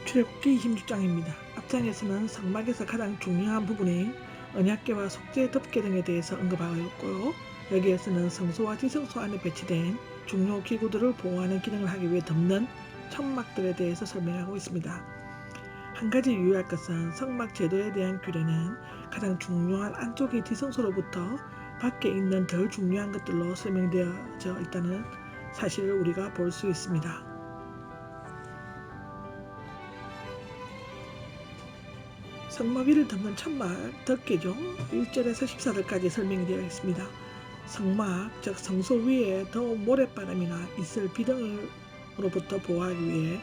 출애굽기 26장입니다. 앞장에서는 성막에서 가장 중요한 부분인 언약궤와 속죄 덮개 등에 대해서 언급하였고요. 여기에서는 성소와 지성소 안에 배치된 중요 기구들을 보호하는 기능을 하기 위해 덮는 천막들에 대해서 설명하고 있습니다. 한 가지 유의할 것은 성막 제도에 대한 규례는 가장 중요한 안쪽의 지성소로부터 밖에 있는 덜 중요한 것들로 설명되어져 있다는 사실을 우리가 볼 수 있습니다. 성막 위를 덮는 천막 덮개죠. 1절에서 14절까지 설명이 되어 있습니다. 성막, 즉 성소 위에 더운 모래바람이나 이슬, 비 등으로부터 보호하기 위해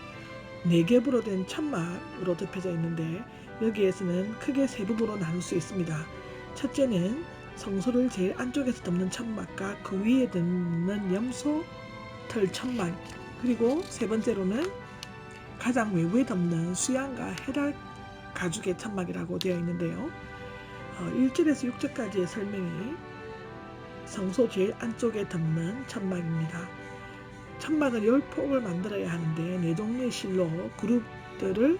4겹으로 된 천막으로 덮여져 있는데 여기에서는 크게 세 부분으로 나눌 수 있습니다. 첫째는 성소를 제일 안쪽에서 덮는 천막과 그 위에 덮는 염소 털 천막, 그리고 세 번째로는 가장 외부에 덮는 수양과 해달 가죽의 천막이라고 되어 있는데요. 1절에서 6절까지의 설명이 성소 제일 안쪽에 덮는 천막입니다. 천막은 10폭을 만들어야 하는데 4종류의 실로 그룹들을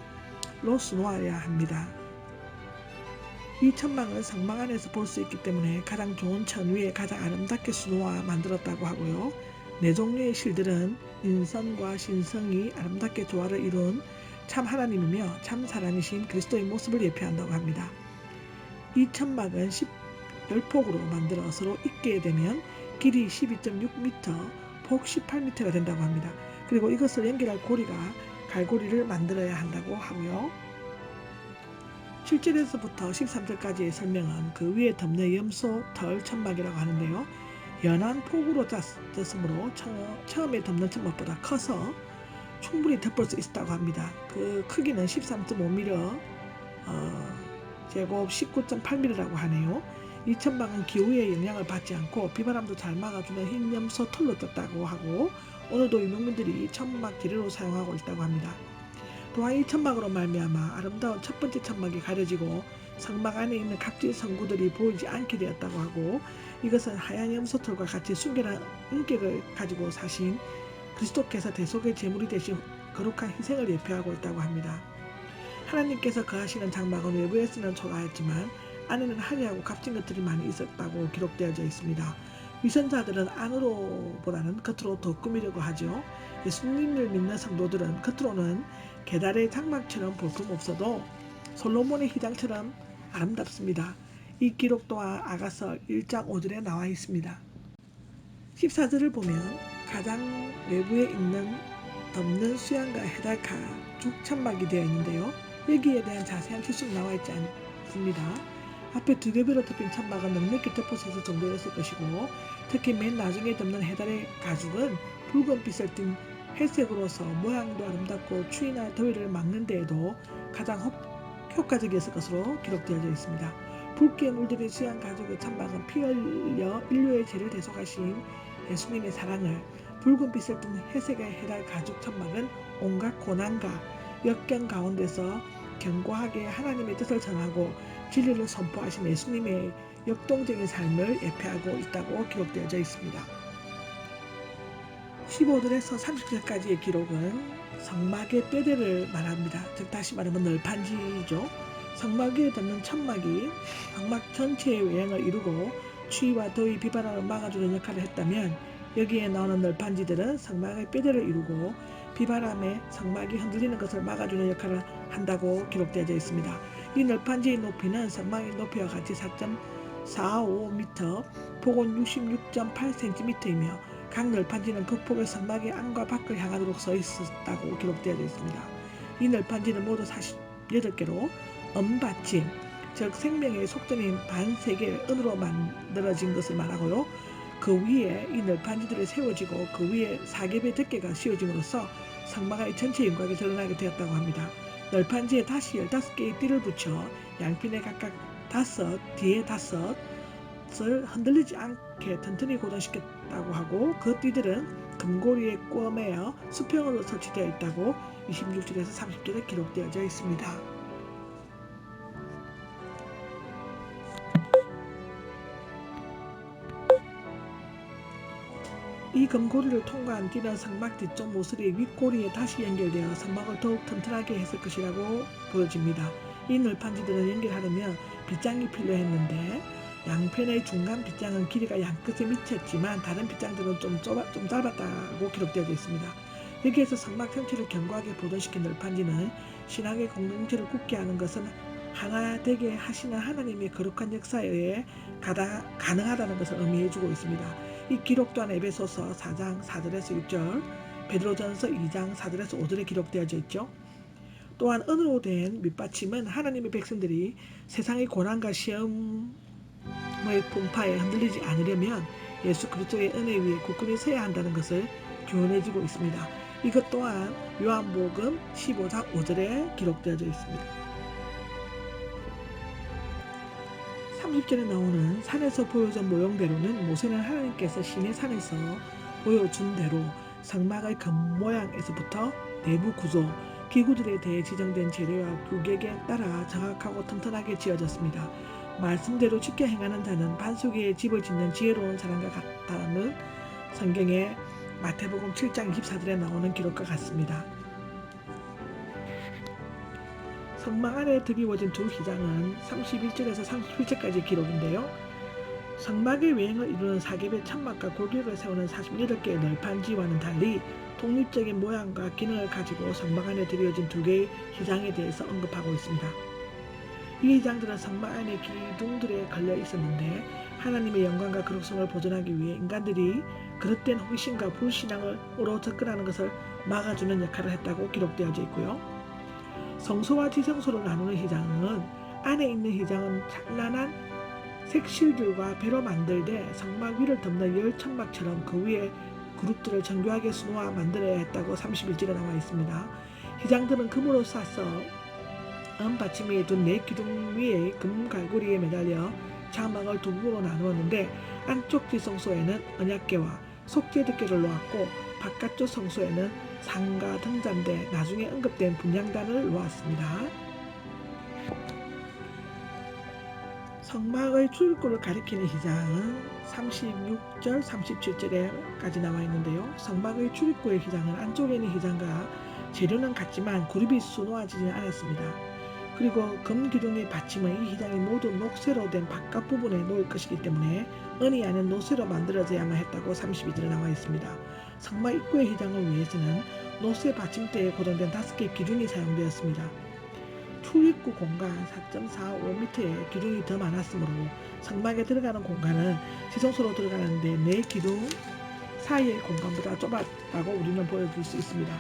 수놓아야 합니다. 이 천막은 성막 안에서 볼 수 있기 때문에 가장 좋은 천 위에 가장 아름답게 수놓아 만들었다고 하고요. 4종류의 실들은 인선과 신성이 아름답게 조화를 이룬 참 하나님이며 참 사람이신 그리스도의 모습을 예표한다고 합니다. 이 천막은 10폭으로 만들어 서로 잇게 되면 길이 12.6m, 폭 18m가 된다고 합니다. 그리고 이것을 연결할 고리가 갈고리를 만들어야 한다고 하고요. 7절에서부터 13절까지의 설명은 그 위에 덮는 염소 털 천막이라고 하는데요. 연한 폭으로 짰으므로 처음에 덮는 천막보다 커서 충분히 덮을 수 있었다고 합니다. 그 크기는 13.5mm, 제곱 19.8mm라고 하네요. 이 천막은 기후의 영향을 받지 않고 비바람도 잘 막아주는 흰 염소 털로 떴다고 하고 오늘도 유목민들이 천막 재료로 사용하고 있다고 합니다. 또한 이 천막으로 말미암아 아름다운 첫 번째 천막이 가려지고 성막 안에 있는 각질 성구들이 보이지 않게 되었다고 하고 이것은 하얀 염소털과 같이 순결한 인격을 가지고 사신 그리스도께서 대속의 제물이 되신 거룩한 희생을 예표하고 있다고 합니다. 하나님께서 거하시는 장막은 외부에서는 초라했지만 안에는 화려하고 값진 것들이 많이 있었다고 기록되어져 있습니다. 위선자들은 안으로보다는 겉으로 더 꾸미려고 하죠. 예수님을 믿는 성도들은 겉으로는 계달의 장막처럼 볼품없어도 솔로몬의 휘장처럼 아름답습니다. 이 기록 또한 아가서 1장 5절에 나와 있습니다. 14절을 보면 가장 외부에 있는 덮는 수양과 해달 가죽 천막이 되어 있는데요. 여기에 대한 자세한 지식은 나와 있지 않습니다. 앞에 2겹으로 덮인 천막은 넉넉히 덮어서 정돈했을 것이고 특히 맨 나중에 덮는 해달의 가죽은 붉은빛을 띤 회색으로서 모양도 아름답고 추위나 더위를 막는 데에도 가장 효과적이었을 것으로 기록되어져 있습니다. 붉게 물들인 수양 가죽의 천막은 피 흘려 인류의 죄를 대속하신 예수님의 사랑을, 붉은빛을 띤 회색의 해달 가죽 천막은 온갖 고난과 역경 가운데서 견고하게 하나님의 뜻을 전하고 진리를 선포하신 예수님의 역동적인 삶을 예표하고 있다고 기록되어져 있습니다. 15절에서 30절까지의 기록은 성막의 뼈대를 말합니다. 즉 다시 말하면 널판지죠. 성막 위에 덮는 천막이 성막 전체의 외양을 이루고 추위와 더위, 비바람을 막아주는 역할을 했다면 여기에 나오는 널판지들은 성막의 뼈대를 이루고 비바람에 성막이 흔들리는 것을 막아주는 역할을 한다고 기록되어져 있습니다. 이 널판지의 높이는 성막의 높이와 같이 4.45m, 폭은 66.8cm이며 각 널판지는 그 폭의 성막의 안과 밖을 향하도록 서 있었다고 기록되어져 있습니다. 이 널판지는 모두 48개로 은받침, 즉 생명의 속전인 반세계 은으로 만들어진 것을 말하고요. 그 위에 이 널판지들이 세워지고 그 위에 4겹의 덮개가 씌워짐으로써 성막의 전체 윤곽이 드러나게 되었다고 합니다. 널판지에 다시 15개의 띠를 붙여 양편에 각각 5, 뒤에 5을 흔들리지 않게 튼튼히 고정시켰다고 하고 그 띠들은 금고리에 꿰매어 수평으로 설치되어 있다고 26절에서 30절에 기록되어져 있습니다. 이 금고리를 통과한 띠는 성막 뒤쪽 모서리 윗고리에 다시 연결되어 성막을 더욱 튼튼하게 했을 것이라고 보여집니다. 이 널판지들을 연결하려면 빗장이 필요했는데 양편의 중간 빗장은 길이가 양끝에 미쳤지만 다른 빗장들은 좀 짧았다고 기록되어 있습니다. 여기에서 성막 전체를 견고하게 보존시킨 널판지는 신앙의 공동체를 굳게 하는 것은 하나 되게 하시는 하나님의 거룩한 역사에 의해 가능하다는 것을 의미해주고 있습니다. 이 기록 또한 에베소서 4장 4절에서 6절, 베드로전서 2장 4절에서 5절에 기록되어져 있죠. 또한 은으로 된 밑받침은 하나님의 백성들이 세상의 고난과 시험의 풍파에 흔들리지 않으려면 예수 그리스도의 은혜 위에 굳건히 서야 한다는 것을 교훈해주고 있습니다. 이것 또한 요한복음 15장 5절에 기록되어져 있습니다. 30절에 나오는 산에서 보여준 모형대로는 모세는 하나님께서 시내 산에서 보여준 대로 성막의 겉모양에서부터 내부 구조, 기구들에 대해 지정된 재료와 규격에 따라 정확하고 튼튼하게 지어졌습니다. 말씀대로 지켜 행하는 자는 반석 위에 집을 짓는 지혜로운 사람과 같다는 성경의 마태복음 7장 24절에 나오는 기록과 같습니다. 성막 안에 드리워진 두 휘장은 31절에서 37절까지 기록인데요. 성막의 외형을 이루는 사개의 천막과 골격을 세우는 48개의 널판지와는 달리 독립적인 모양과 기능을 가지고 성막 안에 드리워진 두 개의 휘장에 대해서 언급하고 있습니다. 이 휘장들은 성막 안의 기둥들에 걸려 있었는데 하나님의 영광과 거룩성을 보존하기 위해 인간들이 그릇된 호기심과 불신앙으로 접근하는 것을 막아주는 역할을 했다고 기록되어져 있고요. 성소와 지성소를 나누는 휘장은 안에 있는 휘장은 찬란한 색실들과 배로 만들되 성막 위를 덮는 열천막처럼 그 위에 그룹들을 정교하게 수놓아 만들어야 했다고 31절에 나와 있습니다. 휘장들은 금으로 싸서 받침 위에 둔 네 기둥 위에 금 갈고리에 매달려 장막을 두 부분으로 나누었는데 안쪽 지성소에는 언약궤와 속죄제궤를 놓았고 바깥쪽 성소에는 상과 등잔대, 나중에 언급된 분향단을 놓았습니다. 성막의 출입구를 가리키는 휘장은 36절, 37절에까지 나와 있는데요. 성막의 출입구의 휘장은 안쪽에 있는 휘장과 재료는 같지만 그룹이 수놓아지지 않았습니다. 그리고 금기둥의 받침은 이 휘장이 모두 녹쇠로 된 바깥 부분에 놓일 것이기 때문에 은이 아닌 노쇠로 만들어져야만 했다고 32절에 나와 있습니다. 성막 입구의 휘장을 위해서는 노쇠 받침대에 고정된 5개의 기둥이 사용되었습니다. 출입구 공간 4.45m의 기둥이 더 많았으므로 성막에 들어가는 공간은 지성소로 들어가는데 4기둥 사이의 공간보다 좁았다고 우리는 보여줄 수 있습니다.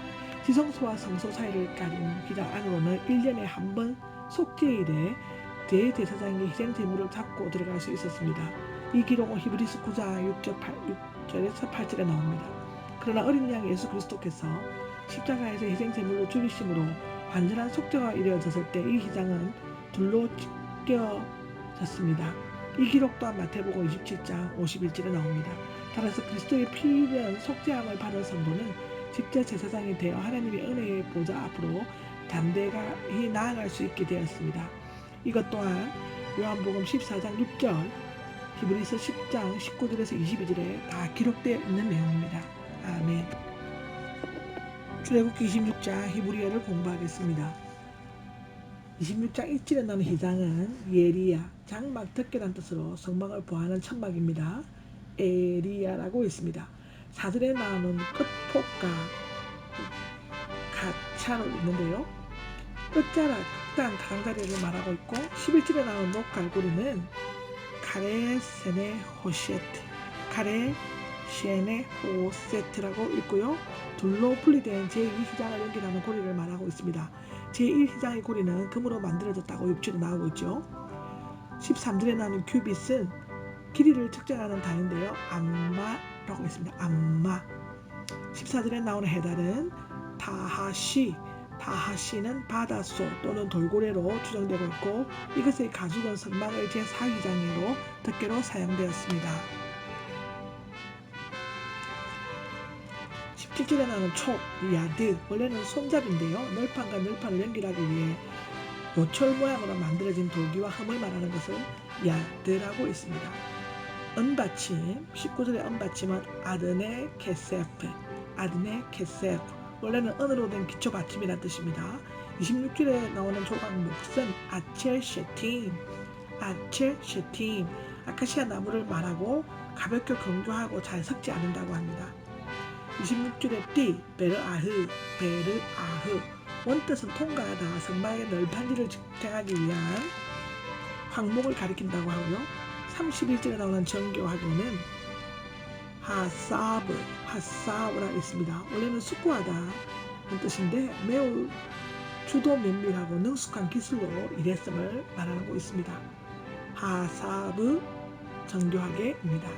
지성소와 성소 사이를 가린 휘장 안으로는 1년에 한 번 속죄일에 대제사장이 희생 제물을 잡고 들어갈 수 있었습니다. 이 기록은 히브리서 9장 6절에서 8절에 나옵니다. 그러나 어린 양 예수 그리스도께서 십자가에서 희생 제물로 죽이심으로 완전한 속죄가 이루어졌을 때 이 휘장은 둘로 찢겨졌습니다. 이 기록 또한 마태복음 27장 51절에 나옵니다. 따라서 그리스도의 피변 속죄함을 받은 성도는 직접 제사장이 되어 하나님의 은혜의 보좌 앞으로 담대히 나아갈 수 있게 되었습니다. 이것 또한 요한복음 14장 6절, 히브리서 10장 19절에서 22절에 다 기록되어 있는 내용입니다. 아멘. 출애굽기 26장 히브리어를 공부하겠습니다. 26장 1절에 나오는 휘장은 예리야, 장막 덮개란 뜻으로 성막을 보호하는 천막입니다. 에리야라고 있습니다. 4절에 나오는 끝폭과 가차로 있는데요. 끝자락, 극단 가장자리를 말하고 있고 11절에 나오는 녹갈고리는 카레세네 호세트, 카레시에네 호세트라고 있고요. 둘로 분리된 제2휘장을 연결하는 고리를 말하고 있습니다. 제1휘장의 고리는 금으로 만들어졌다고 6절에 나오고 있죠. 13절에 나오는 큐빗은 길이를 측정하는 단위인데요. 암마라고 있습니다. 암마. 14절에 나오는 헤달은 다하시는 바닷소 또는 돌고래로 추정되고 있고 이것의 가죽은 성막의 제4휘장으로 덮개로 사용되었습니다. 17절에 나오는 촉, 야드, 원래는 손잡이인데요. 널판과 널판을 연결하기 위해 요철 모양으로 만들어진 돌기와 흠을 말하는 것을 야드라고 있습니다. 은받침 19절의 은받침은 아드네 케세프 원래는 은으로 된 기초 받침이라는 뜻입니다. 26절에 나오는 조각 몫은 아첼 셰팀 아카시아 나무를 말하고 가볍게 건조하고 잘 섞지 않는다고 합니다. 26절의 띠 베르아흐 원뜻은 통과하다 성막의 널판지를 지탱하기 위한 황목을 가리킨다고 하고요. 31절에 나오는 정교하고는 하사브라 있습니다. 원래는 숙고하다는 뜻인데 매우 주도 면밀하고 능숙한 기술로 일했음을 말하고 있습니다. 하사브 정교하게입니다.